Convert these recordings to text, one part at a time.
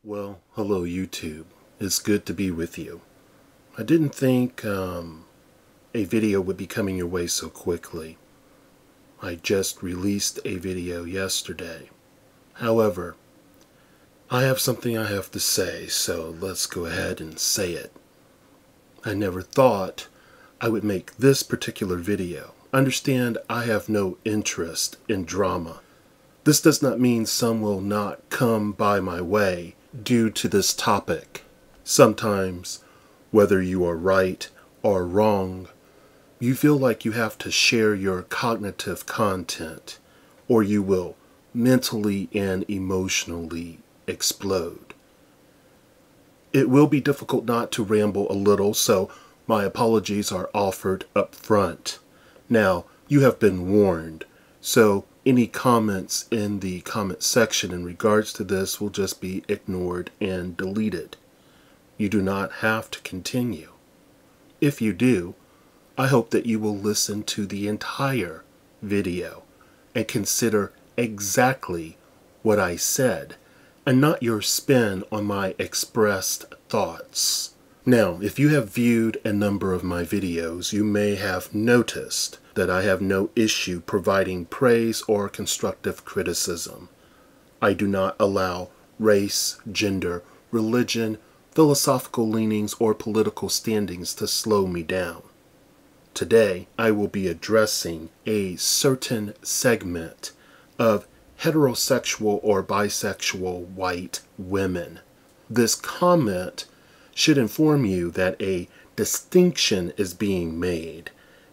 Well, hello YouTube. It's good to be with you. I didn't think a video would be coming your way so quickly. I just released a video yesterday. However, I have something I have to say, so let's go ahead and say it. I never thought I would make this particular video. Understand, I have no interest in drama. This does not mean some will not come by my way due to this topic. Sometimes, whether you are right or wrong, you feel like you have to share your cognitive content, or you will mentally and emotionally explode. It will be difficult not to ramble a little, so my apologies are offered up front. Now, you have been warned, so any comments in the comment section in regards to this will just be ignored and deleted. You do not have to continue. If you do, I hope that you will listen to the entire video and consider exactly what I said and not your spin on my expressed thoughts. Now, if you have viewed a number of my videos, you may have noticed that I have no issue providing praise or constructive criticism. I do not allow race, gender, religion, philosophical leanings, or political standings to slow me down. Today, I will be addressing a certain segment of heterosexual or bisexual white women. This comment should inform you that a distinction is being made,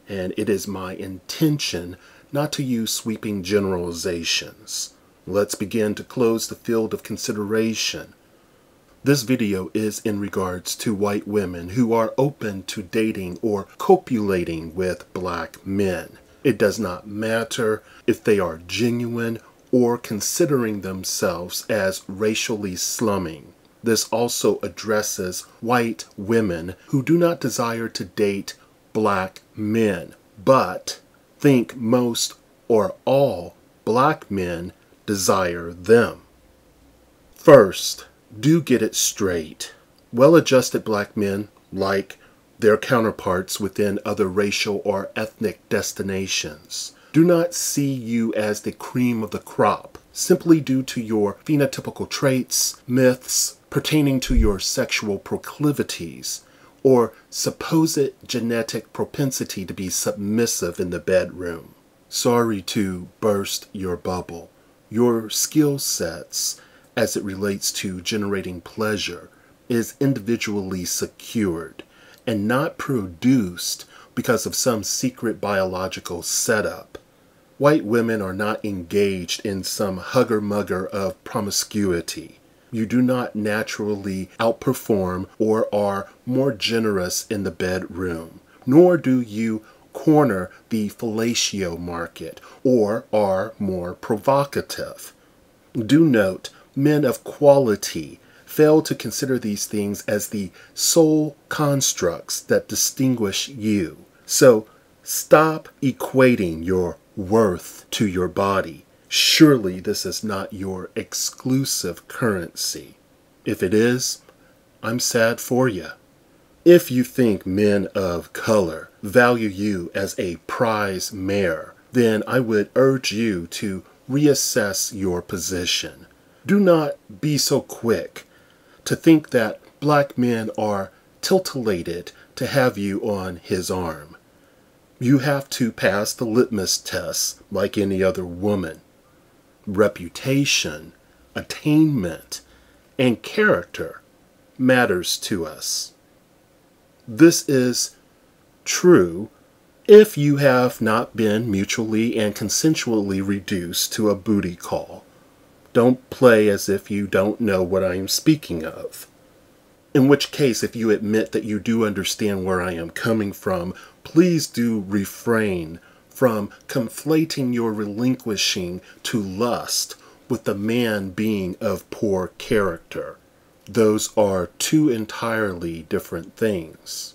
and it is my intention not to use sweeping generalizations. Let's begin to close the field of consideration. This video is in regards to white women who are open to dating or copulating with black men. It does not matter if they are genuine or considering themselves as racially slumming. This also addresses white women who do not desire to date black men, but think most or all black men desire them. First, do get it straight. Well-adjusted black men, like their counterparts within other racial or ethnic destinations, do not see you as the cream of the crop simply due to your phenotypical traits, myths pertaining to your sexual proclivities, or supposed genetic propensity to be submissive in the bedroom. Sorry to burst your bubble. Your skill sets, as it relates to generating pleasure, is individually secured and not produced because of some secret biological setup. White women are not engaged in some hugger-mugger of promiscuity. You do not naturally outperform or are more generous in the bedroom, nor do you corner the fellatio market or are more provocative. Do note, men of quality fail to consider these things as the sole constructs that distinguish you. So stop equating your worth to your body. Surely this is not your exclusive currency. If it is, I'm sad for you. If you think men of color value you as a prize mare, then I would urge you to reassess your position. Do not be so quick to think that black men are titillated to have you on his arm. You have to pass the litmus test like any other woman. Reputation, attainment, and character matters to us. This is true if you have not been mutually and consensually reduced to a booty call. Don't play as if you don't know what I am speaking of. In which case, if you admit that you do understand where I am coming from, please do refrain from conflating your relinquishing to lust with the man being of poor character. Those are two entirely different things.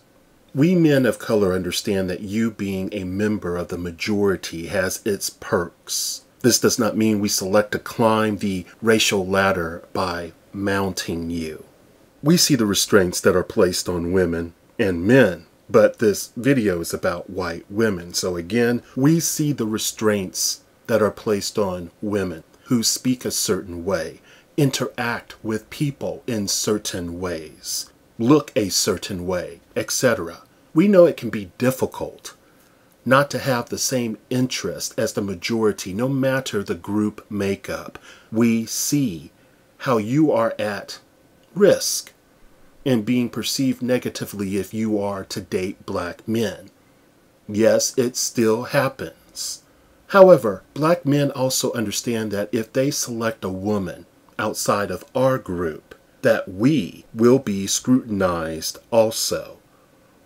We men of color understand that you being a member of the majority has its perks. This does not mean we select to climb the racial ladder by mounting you. We see the restraints that are placed on women and men, but this video is about white women. So again, we see the restraints that are placed on women who speak a certain way, interact with people in certain ways, look a certain way, etc. We know it can be difficult not to have the same interest as the majority, no matter the group makeup. We see how you are at risk in being perceived negatively if you are to date black men. Yes, it still happens. However, black men also understand that if they select a woman outside of our group, that we will be scrutinized also.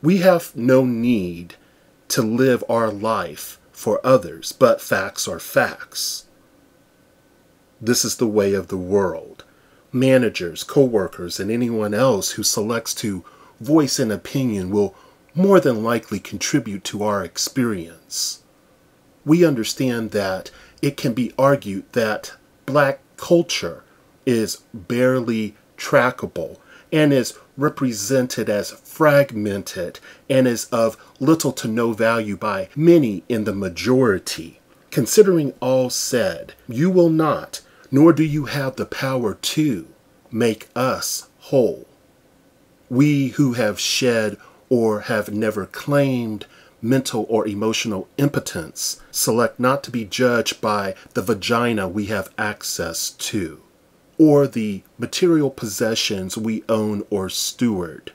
We have no need to live our life for others, but facts are facts. This is the way of the world. Managers, co-workers, and anyone else who selects to voice an opinion will more than likely contribute to our experience. We understand that it can be argued that black culture is barely trackable and is represented as fragmented and is of little to no value by many in the majority. Considering all said, you will not, nor do you have the power to, make us whole. We who have shed or have never claimed mental or emotional impotence select not to be judged by the vagina we have access to, or the material possessions we own or steward.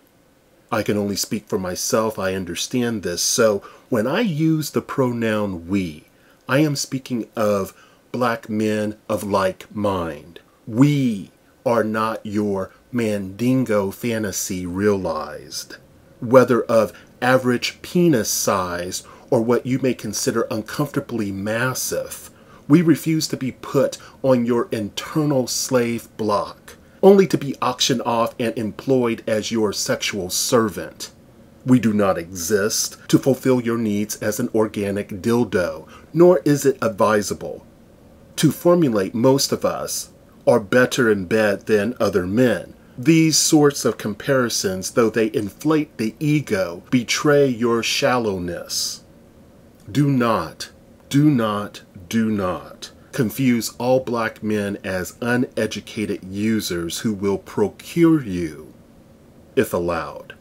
I can only speak for myself. I understand this. So when I use the pronoun we, I am speaking of black men of like mind. We are not your mandingo fantasy realized, whether of average penis size or what you may consider uncomfortably massive. We refuse to be put on your internal slave block, only to be auctioned off and employed as your sexual servant. We do not exist to fulfill your needs as an organic dildo, nor is it advisable to formulate most of us are better in bed than other men. These sorts of comparisons, though they inflate the ego, betray your shallowness. Do not confuse all black men as uneducated users who will procure you, if allowed.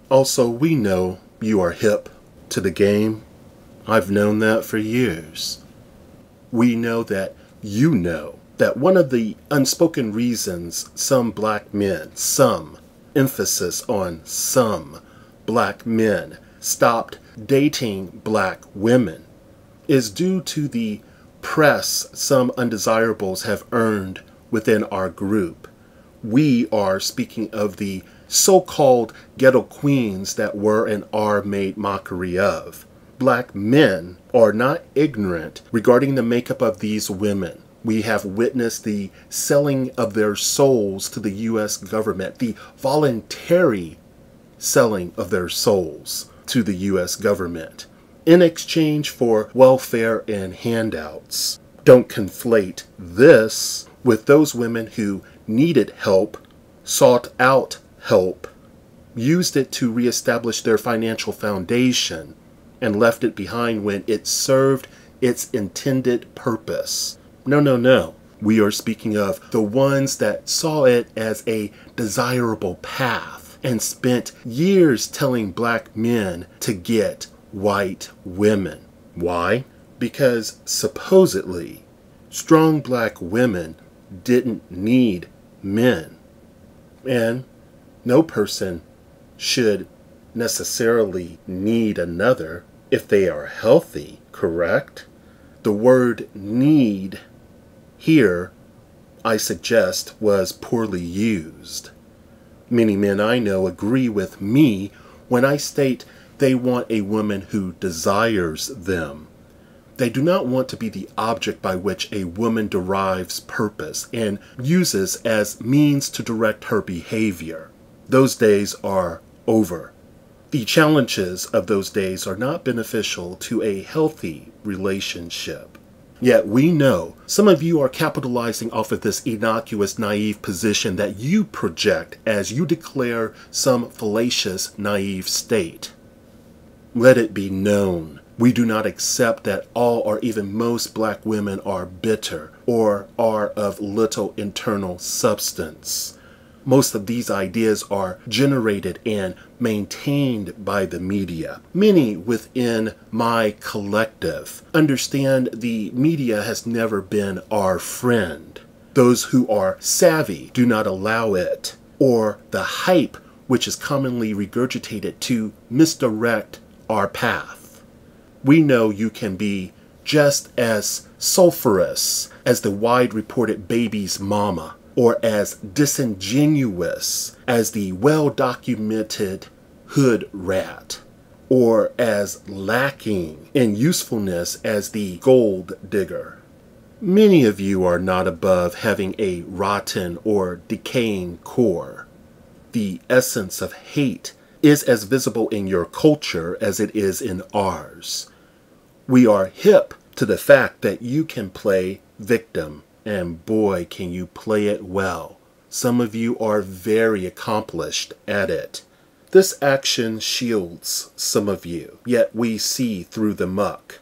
Also, we know you are hip to the game. I've known that for years. We know that you know that one of the unspoken reasons some black men, some emphasis on some black men, stopped dating black women is due to the press some undesirables have earned within our group. We are speaking of the so-called ghetto queens that were and are made mockery of. Black men are not ignorant regarding the makeup of these women. We have witnessed the selling of their souls to the U.S. government, the voluntary selling of their souls to the U.S. government in exchange for welfare and handouts. Don't conflate this with those women who needed help, sought out help, used it to reestablish their financial foundation, and left it behind when it served its intended purpose. No. We are speaking of the ones that saw it as a desirable path and spent years telling black men to get white women. Why? Because supposedly strong black women didn't need men. And no person should necessarily need another if they are healthy, correct? The word need here, I suggest, was poorly used. Many men I know agree with me when I state they want a woman who desires them. They do not want to be the object by which a woman derives purpose and uses as means to direct her behavior. Those days are over. The challenges of those days are not beneficial to a healthy relationship. Yet we know some of you are capitalizing off of this innocuous, naive position that you project as you declare some fallacious, naive state. Let it be known, we do not accept that all or even most black women are bitter or are of little internal substance. Most of these ideas are generated and maintained by the media. Many within my collective understand the media has never been our friend. Those who are savvy do not allow it, or the hype which is commonly regurgitated to misdirect our path. We know you can be just as sulfurous as the wide reported baby's mama, or as disingenuous as the well-documented hood rat, or as lacking in usefulness as the gold digger. Many of you are not above having a rotten or decaying core. The essence of hate is as visible in your culture as it is in ours. We are hip to the fact that you can play victim, and boy, can you play it well. Some of you are very accomplished at it. This action shields some of you, yet we see through the muck.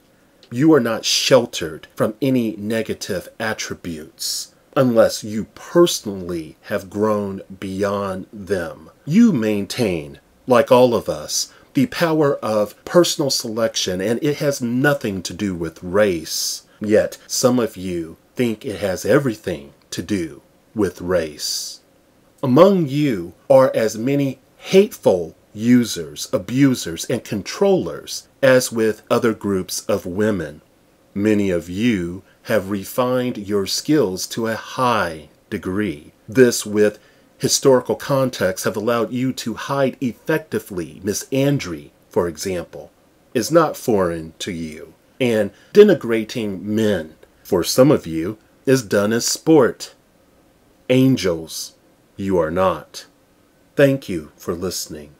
You are not sheltered from any negative attributes, unless you personally have grown beyond them. You maintain, like all of us, the power of personal selection, and it has nothing to do with race. Yet some of you think it has everything to do with race. Among you are as many hateful users, abusers, and controllers as with other groups of women. Many of you have refined your skills to a high degree. This, with historical context, have allowed you to hide effectively. Misandry, for example, is not foreign to you. And denigrating men, for some of you, is done as sport. Angels, you are not. Thank you for listening.